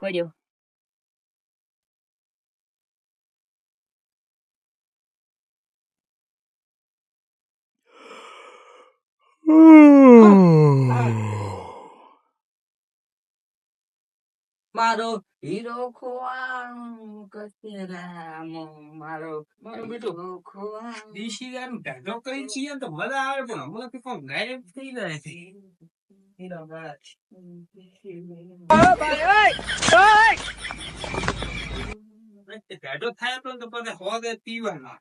પડ્યો મારો હીરો ખોવાનું કસે રામો મારો મારો બેટો ખોવાનું દેશી ગામ ઢાઢો કરી છીએ તો મજા આવે પણ હમણાં તો કોણ ગાયબ થઈ જાય છે હીરો બાત ઢાઢો થાય તો પછી હોદે પીવાના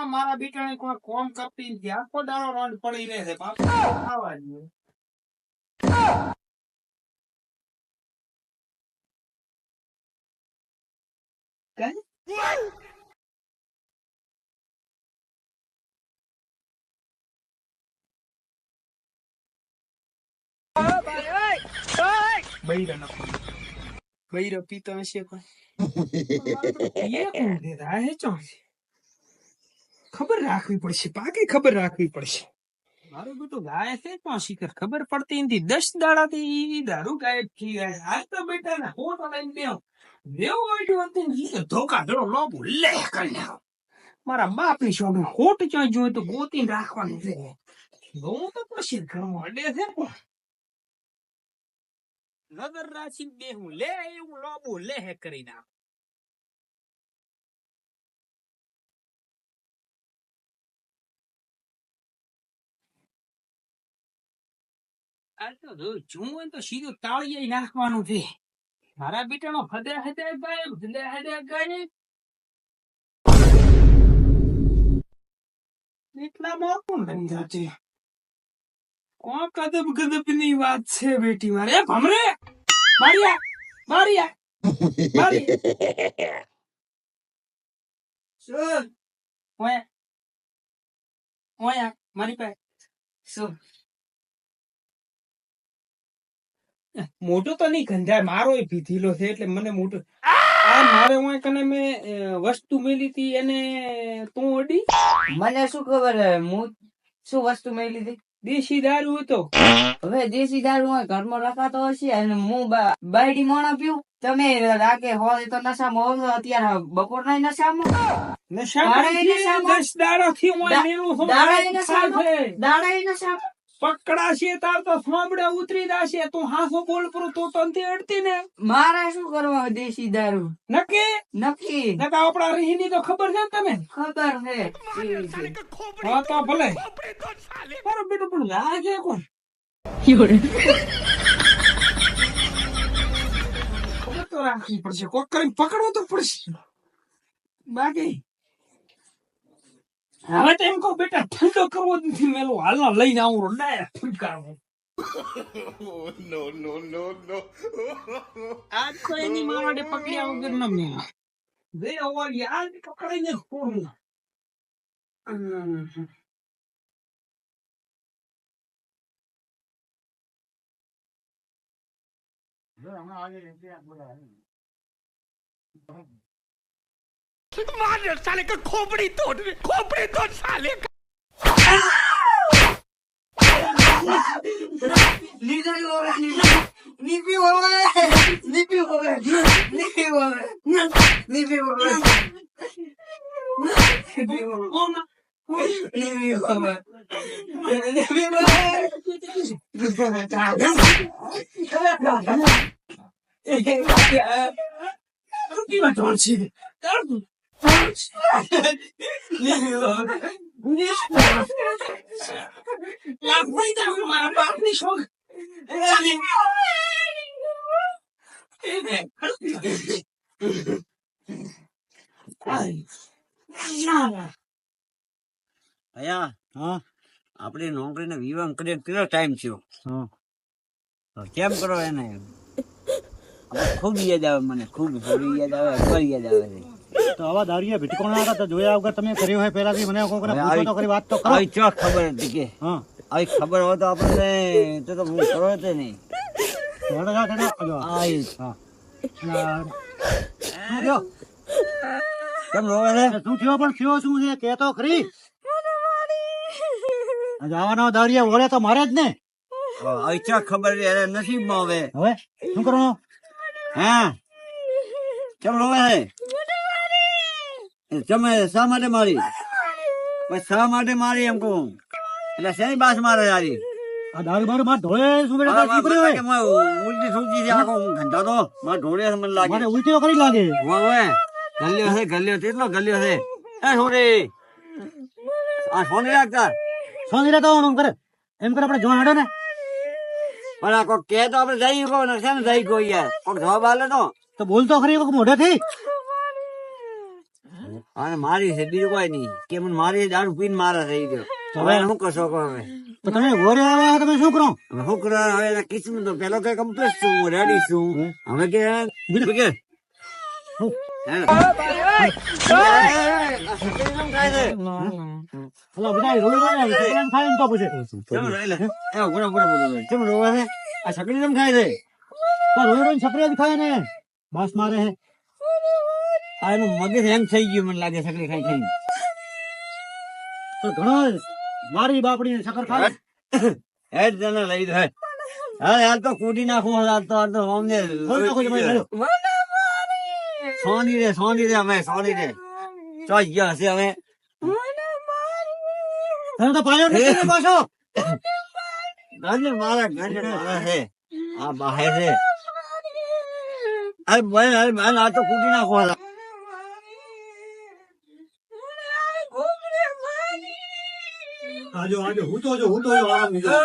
મારા બેટાને કોઈ કોમ કરતી આખો દાડો રોડ પડી રહે છે ખાવા જોઈએ બૈરો પીતો હશે ખબર રાખવી પડશે પાકી ખબર રાખવી પડશે મારું બેટું ગાય છે પણ શિખર ખબર પડતી નથી 10 દાડાથી દારૂ ગાયબ થઈ ગયા આજ તો બેટા ને ફોટો લઈને દેવ ધોકા ધડો લોબુ લે કરી મારા બાપ ની શોખ હોટ ચોઈ જોઈ તો ગોતી રાખવાનું છે હું તો પછી ઘરમાં અડે છે પણ નજર રાખી દેવું લે એવું લોબુ લે કરી નાખ આ તો જોવું હોય તો સીધું તાળીએ નાખવાનું છે મારા બેટાનો હદે હદે ગાય એટલામાં કોણ બની જાતે કોણ કદબ ગદબ ની વાત છે બેટી મારે ભમરે મારિયા શું ઓયા મારી પાસે શું મોટું તો નહીં ગંધાય મારો પીધેલો છે એટલે મને મોટું આ મારે હું કને મેં વસ્તુ મેલી હતી એને તું ઓડી મને શું ખબર હું શું વસ્તુ મેલી હતી દેશી દારૂ હતો હવે દેશી દારૂ હોય ઘરમાં રખાતો હશે અને હું બાયડી મોણા પીવું તમે રાગે હોય તો નશામાં હોવ અત્યારે બપોરના નશામાં પકડાશે તાર તો સાંભળે ઉતરી જશે તું હાસો બોલ પૂરું તો તંતી અડતી ને મારે શું કરવા દેશી દારૂ નક્કી આપડા રીહની તો ખબર છે ને તમે ખબર છે હા તો ભલે મારો બેટો પણ લાગે કોણ ખબર તો રાખવી પડશે કોક કરીને પકડવો તો પડશે બાકી હવે તો એમ કહું બેટા ઠંડો કરવો નથી મેલો હાલનો લઈને આવું ડાયરેક્ટ ફૂટકારવો આજ તો એની માવાડે પકડ્યા વગર ન મેં બે અવાજી આજ પકડાઈને ખોરું मार साले का खोपड़ी तोड़ साले का મારા બાપ ની શોખ ભયા હા આપડી નોકરીને વિવાહ કરીએ કેટલો ટાઈમ થયો? હા તો કેમ કરો એને? ખૂબ યાદ આવે મને, ખૂબ થોડી યાદ આવે, અકબર યાદ આવે છે. તો આવા દારૂએ ભીટકોણા હતા તો જોયા વગર તમે કર્યું હોય પહેલાથી મને કોકને હવે પૂછો તો ખરી વાત તો કરો. આવી ચો ખબર હતી કે હા આવી ખબર હોય તો આપણને તો હું કરો જ નહીં. હેડો જા, હેડો. અલો. આવી હા શું થયો? કેમ રોવે છે? શું થયો પણ થયો શું છે કે તો ખરી. જવાના દારૂએ વળે તો મારે જ ને. આવી ચો ખબર છે એને નસીબમાં હવે. હવે શું કરવાનું? હા કેમ રોવે છે? તમે શા માટે મારી? પણ શા માટે મારી એમ કહું? એટલે શેની બાસ મારે યારી? આ દારૂ બારૂ માં ઢોળે શું કરે શું કર્યું હોય? ઉલટી સૂચી છે આખો હું ઘંટા તો મારે ઢોળે છે મને લાગે. મારે ઉલટીઓ કરી લાગે. હવે ગલ્યો છે ગલ્યો કેટલો ગલ્યો છે. એ છોડી આ ફોન રાખતા સોની રહેતો એમ કરે આપણે જોવા હેડો ને. પણ આ કોક કે તો આપડે જઈ ગયો ને છે ને જઈ ગયો યાર કોક જવાબ આલે તો બોલતો ખરી કોક મોઢેથી. અને મારી છે બીજું કોઈ નહીં કે મને મારી દારૂ પીને મારા થઈ ગયો. હવે શું કરશો કહો હવે? તો તમે ઘોરે આવ્યા તમે શું કરો? હવે શું કરવા હવે એના કિસ્મત તો પેલો કે કમ્પ્લીટ છું હું રેડી છું. હવે કે બીજું કે અલા બધા રોઈ રોઈ છકડીને ખાય ને તો પછી આ છકડી કેમ ખાય છે? તો રોઈ રોઈ છકડીને ખાય ને બાસ મારે હે. આ એનું મગજ હેંગ થઈ ગયું મને લાગે છકડી ખાઈ ખાઈ. તો ઘણો મારી બાપડી સકર ખાય. હેડ તને લઈ દે હા યાર તો કૂટી નાખું હાલ તો અમને સોની રે અમે સોની રે ચો ગયા હશે હવે. તને તો પાયો નથી પાછો. ઘરને મારા છે આ બહાર છે. અરે ભાઈ અરે ભાઈ આ તો કૂટી નાખો હાલ. આજો આજો હું તો આરામ નીકળો.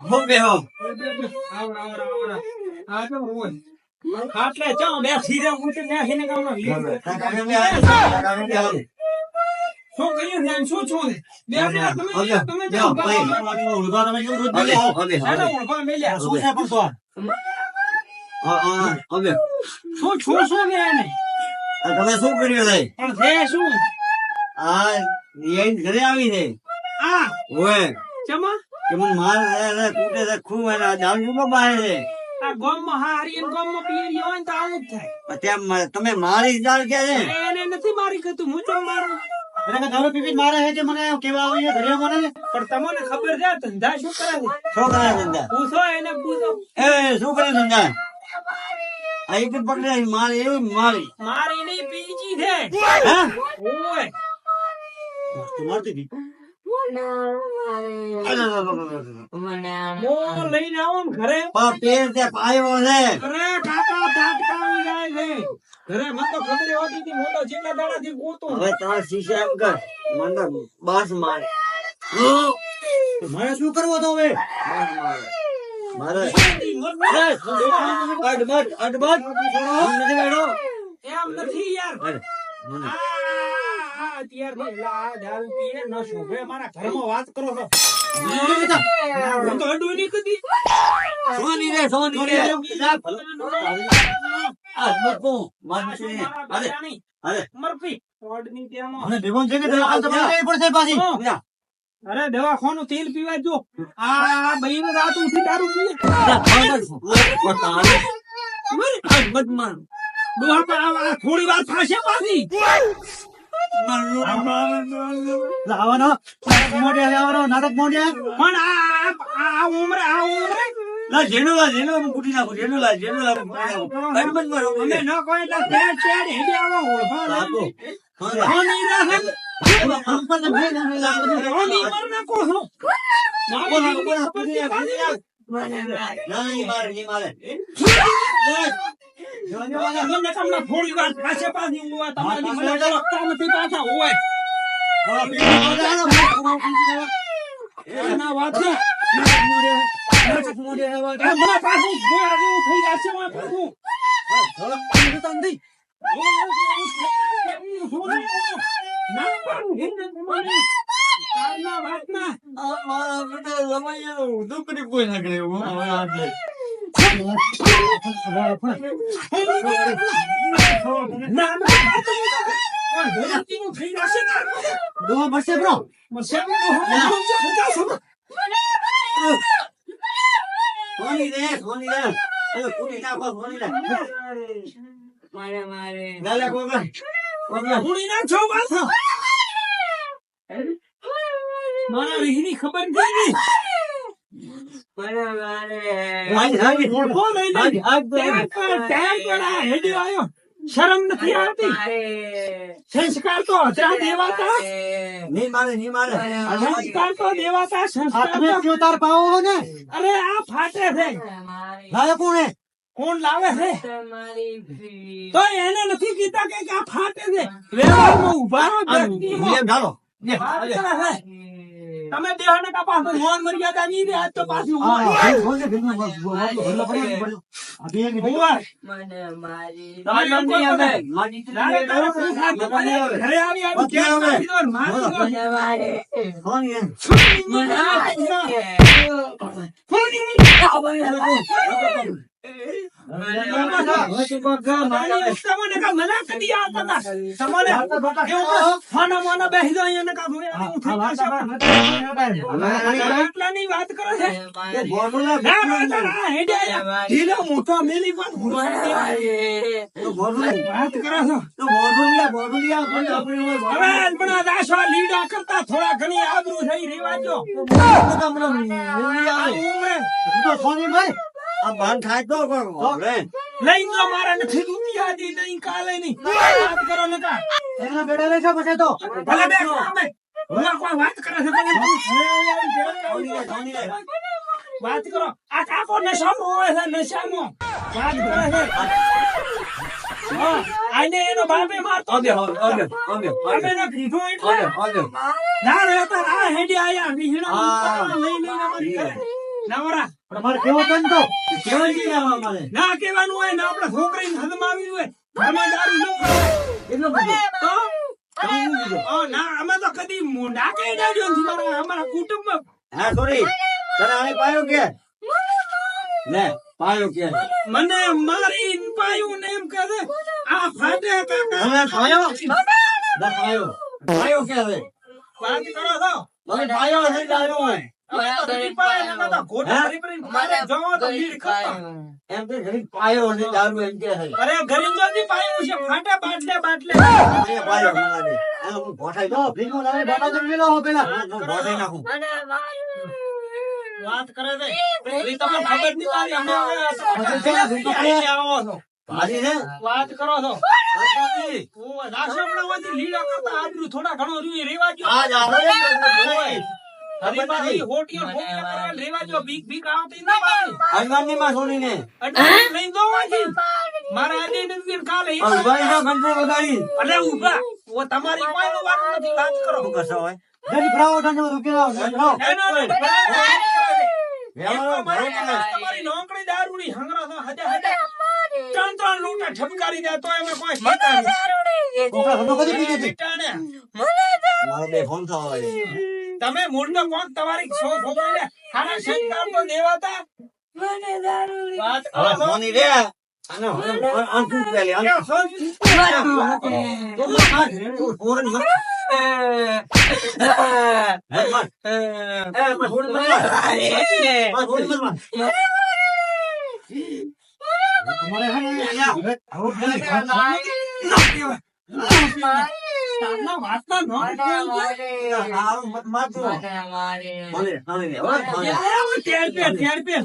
હો બેહો ખાટલે ચા બે સીધા ઉઠી નાખીને કામ શું કર્યું છે શું છું બે મિનિટ તમે જાઓ ઉલગા તમે કેવું રોજ બોલે? સાડા ઉભા મેલ્યા શું છે પણ તો શું છું શું ને એને તમે શું કર્યું છે? પણ છે શું આ ઘરે આવી છે આ ઓય ચમા કે મને માર તૂટે છે ખૂબ અને દારૂ શું બહાર છે. આ ગામમાં હારી અને ગામમાં પીરી હોય ને તો આવું જ થાય. ત્યાં તમે મારી દાળ કે છે એને નથી મારી કતું હું ચમ મારું એટલે કે દારૂ પીપી મારે છે જે મને કેવા આવી ઘરે મને ને. પણ તમને ખબર છે ધંધા શું કરે છે? છોકરા ધંધા પૂછો એને પૂછો એ શું કરે ધંધા? આ એક જ પકડે મારી એવી મારી મારી નહીં પીજી છે હા ઓય મારતી હતી. મો લઈને આવો ને ઘરે પેર તે પાયો છે. અરે કાકા ફાટકાવી જાય છે ઘરે મને તો ખબર હોતી હતી મોટો જેટલા દાડાથી ગોતું હવે તારા શીશા એમ કર મને બાસ મારે તો મારે શું કરવો તો હવે? બાસ મારે મારે અડબટ અડબટ નથી બેઠો એમ નથી યાર અરે મને અત્યારથી આ દારૂ પીએ ન શોભે મારા ઘરમાં વાત કરો છો હું તો અડું નહીં કદી સોની રે સોની રે આ મકો માર છે અરે અરે મરફી ઓડની તેમાં મને ભેગું છે કે દવા તમારે લેવી પડશે પાછી. અરે દવાખાનું તેલ પીવા જો આ બઈને રાત ઉઠી દારૂ પીએ અડબટ માર ડોહા પર આ થોડી વાર થાશે પાછી લાવવાનો નાટક મોઢે લાવવાનો નાટક મોઢે. પણ આ ઉમરે લા જેનું લા જેનું કુટી નાખો જેનું લા અડબટ મારો અમે ન કોઈ એટલે ચેડ ચેડ હેડે આવો ઓળખા આપો હોની રહે હોની મર ના કો છો તમને થોડી વાર પાસે પાછી ઊંઘવા તમારી મને લગતા નથી પાછા હોય ના વાત ને. હમણાં પાછું ગોળા જેવું થઈ જશે, હમણાં પાછું. ના પાડું, હિંમત તમારી. ના વાત ના. ના, ના, ગોળાનું થઈ જશે ને. દવા મળશે બ્રો. મળશે ને, હજાર. સોની રે સોની રે અરે પૂરી નાખો સોની રે નાલે કોગા પૂરી ના છો પાછો. મારા રીહની ખબર નથી. હાજી હાજી ઓળખો નહીં ને. ટેમ પર આ હેડ્યો આયો. શરમ નથી આવતી. સંસ્કાર તો હતા દેવાતા. નહીં મારે સંસ્કાર તો દેવાતા. સંસ્કાર તમે તો. કયો તાર પાવો ને અરે આ ફાટે છે. લાવે કોણે કોણ લાવે છે? તો એને નથી કીધા કે આ ફાટે છે. વ્યવહારમાં ઉભા રહો, વ્યક્તિમાં. એમ ઢાલો વાત કરે છે. તમે દેહને કા પાછું મોન મર્યાદા નહીં દે. આજ તો પાછું હા ઉભા. બોલને ભીનો બોલનો પડ્યો આ બે ની ઉભા. તમારે નામ નહીં આવે. લારે તારે પૂછા તો મને ઘરે આવી આવી કેસ નાખી દો ને મારી દો. સોની રે તમને કા મના કદી આવતા હતા. તમને એવું ખાના માના બેસી દો અહીંયા ને કા ભૂયા હું થઈ જશે. આટલાની વાત કરે છે. બોલનો ના વાતા ના હેડે આયા. ઢીલો મોટો મેલી વાત વાત કરો છો. હવે પણ આ દાસો લીડા કરતા થોડા ઘણી આબરૂ થઈ રેવાજો. આ ઉમરે લઈ તો મારા નથી દુનિયા દી નહીં કાલે નહીં વાત કરો ને કા. ભલે બે કામે. ભલે કોઈ વાત કરે છે પણ વાત કરો. આ કાકો નશામાં હોય છે, નશામાં વાત કરે છે. હા, આને એનો બાપે મારતો અમે એને કીધું એટલે ના રહેતા આ હેડી આયા વિહણા લઈ લઈને અમારી ઘરે. નવરા તમારે કેવો તંતો ના કહેવાનું હોય ને આપણે છોકરીને હદમાં આવી હોય ઘરમાં દારૂ ન પડાય. તો ના અમે તો કદી ડાકે ડાડ્યો નથી મારા અમારા કુટુંબમાં. હા સોરી તને આને પાયો કે લે પાયો કે મને મારી પાયું ને એમ કહે છે આ ફાટે કાકા. હવે પાયો લે પાયો પાયો કે હવે વાત કરો છો. મને પાયો નથી દારૂ હોય હવે તો નહીં પાય ને કાકા ઘોડા ફરી ફરીને પાડે. જવો તો ભીડ કરતા. એમ કે ઘણી પાયો નથી દારૂ એમ કે છે અરે ગરીબ નથી પાયું છે ફાટે બાટલે બાટલે. એ પાયો મને લાગે આ હું ભોઠાઈ દો ભીખો લાવે બાટા તો લેલો હો પેલા ભોઠાઈ નાખું વાત કરે છે. એ તમને ખબર નહીં પાડી. અમે હવે આવો છો. ભારી છે વાત કરો છો. ઓ રાશમણામાંથી લીલા કરતા આબરૂ થોડા ઘણો રૂઈ રેવાજો. આ જાડો હરીફાઈ હોટીઓ હોટીઓ કરવા રેવાજો. બીક બીક આવતી ના પાડી. હનુમાનની માં છોડીને અડધી લઈ દો વાજી. મારા આજે નથી કાલે ઈ ભાઈ ના ઘંટો વગાડી અલે ઉભા. ઓ તમારી કોઈનો વાત નથી. વાત કરો. કસો હોય જરી પ્રાવો ઠંડો રૂપિયા લાવો એનો ને વેવાનો તમારી નોકરી દારૂડી હંગરા તો હદે હદે ત્રણ લૂટા ઠપકારી દે તો એમે કોઈ સીતા નહીં. કોકડા ઘંટો કદી પીને છે મીટાને. મારો બે ફોન થવા હોય તમે મૂળનો કોણ તમારી છોકરીને હારા સંસ્કાર તો દેવાતા. વાત કરો હવે છો. ફોની રે આનો અંકુ પેલે અંકુ તો માર ફોન મત માર ફોન મત તમારે હે તારના વાતના નો આવું મત મારજો ભલે ભલે ટેર પે.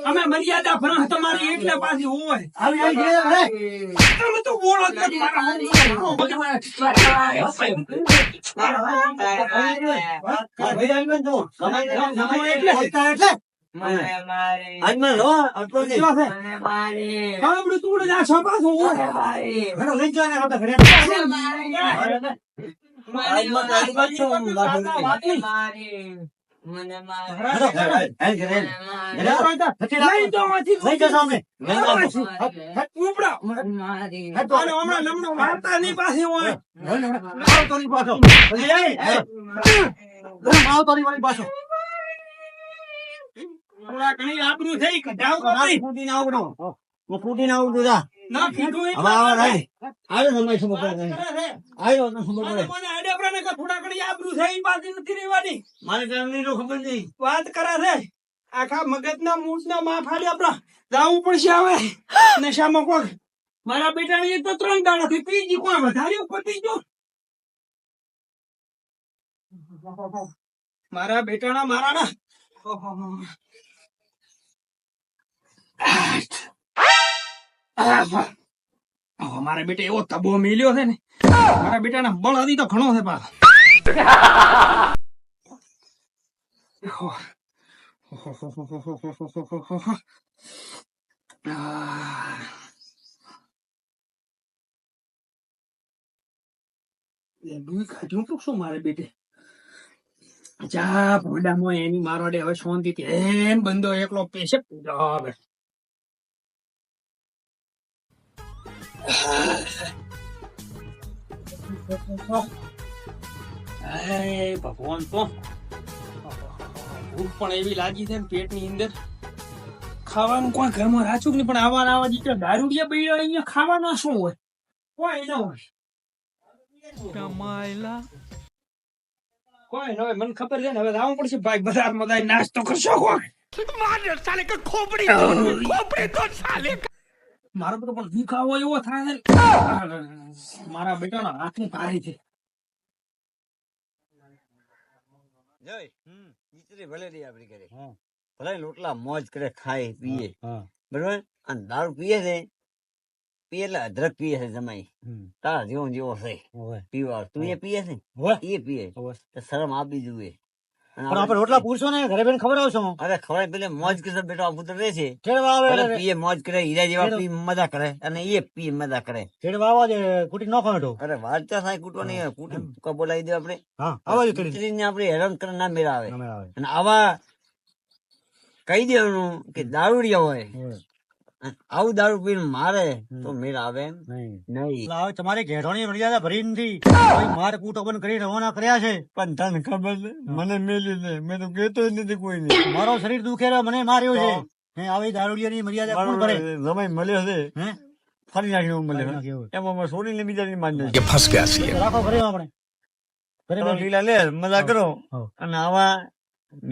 અમે મર્યાદા ભરા તમારી એટલે પાછી હોય. આવી આવી ગયે હે તમે તો બોલો જ નથી ભાઈ આવી તો સમય એટલે આજમાં લો અટલો ને આપણું તું જા છો પાછું હોય. ઘણો લઈ જવાને આપણે ઘરે આજમાં મને મારે. હેડો, હેડ, હેડ, હેડ. લઈ જાઓ આથી. લઈ જાઓ સામે. લઈ જાઓ. ઉપડો. મારી. હેડ તો. આને હમણાં લમણો મારતા નહીં પાછી હોય. આવો તો નહીં પાછો. પછી જાય. આવો તો નહીં પાછો. હમણાં ઘણી આબરૂ થઈ કઢાવ કરી. ફૂટીને આવડો. હું ફૂટીને આવડું જા. ના કીધું હવે આવો રાય. આવ્યો સમય ખબર પડે નહીં. આવ્યો તો ખબર પડે. મને આડેપરાને કે થોડા ઘણી આબરૂ થઈ ઈ પાછી નથી રહેવાની. મારે કામ નહીં તો ખબર નહીં. વાત કરે છે આખા મગજના મૂળના માં ફાડી આપડા જાવું પડશે હવે નશામાં કોક મારા બેટાને એક તો 3 દાડાથી પીજી કોણ વધાર્યું પતી ગયો મારા બેટાના મારાના મારા બેટા એવો તબો મેલ્યો છે ને મારા બેટાના બળ હતી તો ઘણો છે પાછો શું મારે બેટે જા ભોડામાં એની મારોડે હવે શાંતિથી એન બંધો એકલો પેશે હવે ભગવાન તો ભૂખ પણ એવી લાગી છે ને પેટની અંદર ખાવાનું કોઈ ઘરમાં રાચુક નહીં પણ આવા આવા જે દારૂડિયા બૈડા અહીંયા ખાવાના શું હોય કોઈ ન હોય કોઈ ન હોય મને ખબર છે ને હવે આવવું પડશે ભાઈ બજારમાં જઈને નાસ્તો કરશો કોઈ मार साले का खोपड़ी तो साले का મારો બધો પણ દુખાવો એવો થાય છે ને. મારા બેટાના હાથની પારી છે જોઈ ઈતરી ભલે રહી આપડી ઘરે ભલે લોટલા મોજ કરે ખાય પીએ બરોબર અને દારૂ પીએ છે પીએ એટલે અદરક પીએ છે જમાઈ તારા જેવો જેવો છે પીવા તું એ પીએ છે એ પીએ તો શરમ આપી જોઈએ પણ આપણે રોટલા પૂછશો ને ઘરે બેન ખબર આવશો અરે ખબર પેલે મોજ કરે બેટો પુત્ર રહે છે છેડવા આવે ભલે પીએ મોજ કરે હીરા જેવા પી મજા કરે અને એ પી મજા કરે છેડવા આવવા દે કુટી નાખો હેઠો અરે વાત તો થાય કૂટવાની કૂટી બોલાવી દે આપણે હા આવવા દે સ્ત્રીને આપણે હેરાન કરે ના મેળા આવે તમે આવે અને આવા કહી દેવાનું કે દારૂડિયા હોય અને આવું દારૂ પીને મારે તો મેળ આવે એમ નહીં હવે તમારી ઘેટોની મર્યાદા ભરી નથી કોઈ માર કૂટો બંધ કરી રવાના કર્યા છે પણ તને ખબર છે મને મેલ્યું છે મેં તો કેતો જ નથી કોઈ નહીં મારો શરીર દુખે છે, મને માર્યો છે હે આવી દારૂડિયાની મર્યાદા કોણ કરે સમય મળ્યો છે હે ફરી નાખ્યો મળ્યો નાખ્યો. એમાં મારે છોડીને બીજાની મારી ये फंस गया सी તો રાખો ઘરે આપણે ઘરે નાખી બેઠી ઢીલા લે મજા કરો હા. અને આવા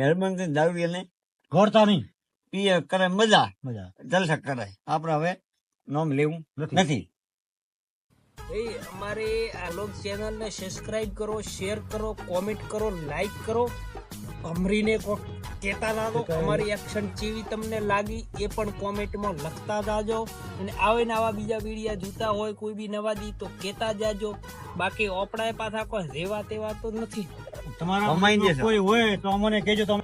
મહેરબાની દારૂડિયાને ઘોડતા નહીં પીએ કરે મજા મજા જલસા કરે આપણે હવે નામ લેવું નથી અમારે આ લોગ ચેનલને સબસ્ક્રાઇબ કરો શેર કરો કોમેન્ટ કરો લાઈક કરો અમરીને કોક કહેતા લાગો અમારી એક્શન કેવી તમને લાગી એ પણ કોમેન્ટમાં લખતા જાજો અને આવે ને આવા બીજા વિડીયા જોતા હોય કોઈ બી નવા દી તો કહેતા જાજો બાકી ઓપડાય પાછા કોઈ રેવા તેવા તો નથી તમારા કમાઈ દેશો. કોઈ હોય તો અમને કહેજો તમે